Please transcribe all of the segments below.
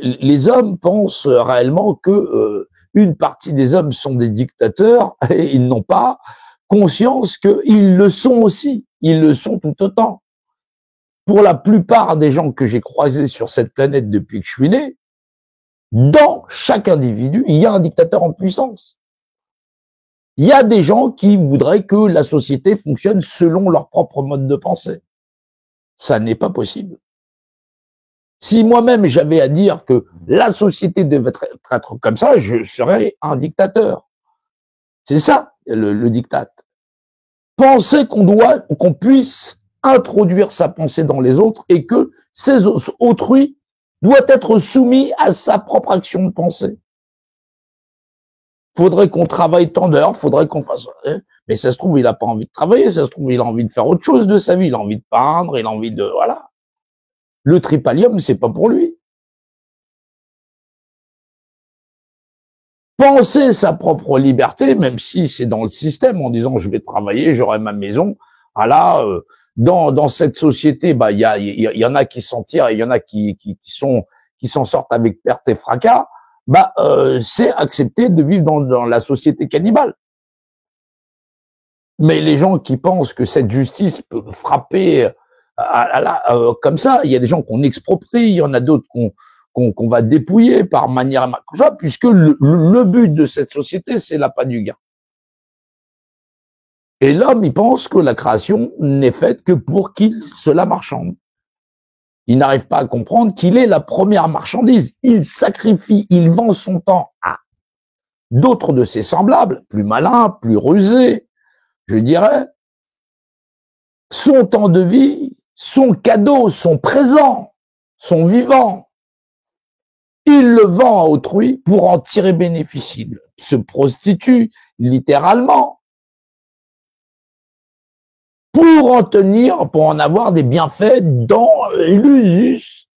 les hommes pensent réellement que une partie des hommes sont des dictateurs et ils n'ont pas conscience qu'ils le sont aussi, ils le sont tout autant. Pour la plupart des gens que j'ai croisés sur cette planète depuis que je suis né, dans chaque individu, il y a un dictateur en puissance. Il y a des gens qui voudraient que la société fonctionne selon leur propre mode de pensée. Ça n'est pas possible. Si moi-même j'avais à dire que la société devait être comme ça, je serais un dictateur. C'est ça, le diktat. Penser qu'on puisse introduire sa pensée dans les autres et que ces autrui doit être soumis à sa propre action de pensée. Faudrait qu'on travaille tant d'heures, faudrait qu'on fasse... Mais ça se trouve, il n'a pas envie de travailler, ça se trouve, il a envie de faire autre chose de sa vie, il a envie de peindre, il a envie de... Voilà. Le tripalium, c'est pas pour lui. Penser sa propre liberté, même si c'est dans le système, en disant je vais travailler, j'aurai ma maison. Ah là, dans cette société, bah il y en a qui s'en tirent et il y en a qui s'en sortent avec perte et fracas. Bah c'est accepter de vivre dans la société cannibale. Mais les gens qui pensent que cette justice peut frapper comme ça, il y a des gens qu'on exproprie, il y en a d'autres qu'on va dépouiller par manière puisque le but de cette société, c'est l'appât du gain. Et l'homme, il pense que la création n'est faite que pour qu'il se la marchande. Il n'arrive pas à comprendre qu'il est la première marchandise. Il sacrifie, il vend son temps à d'autres de ses semblables, plus malins, plus rusés, je dirais. Son temps de vie, son cadeau, son présent, son vivant, il le vend à autrui pour en tirer bénéfice. Il se prostitue littéralement pour en tenir, pour en avoir des bienfaits dans l'usus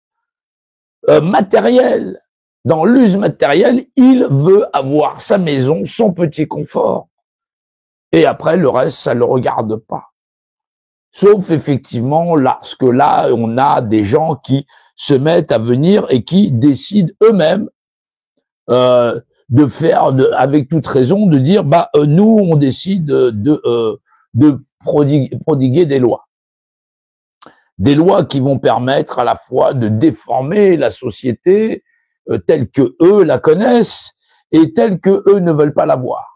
matériel. Dans l'use matériel, il veut avoir sa maison, son petit confort. Et après, le reste, ça ne le regarde pas. Sauf effectivement, lorsque là, on a des gens qui se mettent à venir et qui décident eux-mêmes de faire, avec toute raison, de dire, bah nous, on décide de prodiguer des lois. Des lois qui vont permettre à la fois de déformer la société telle que eux la connaissent et telle que eux ne veulent pas la voir.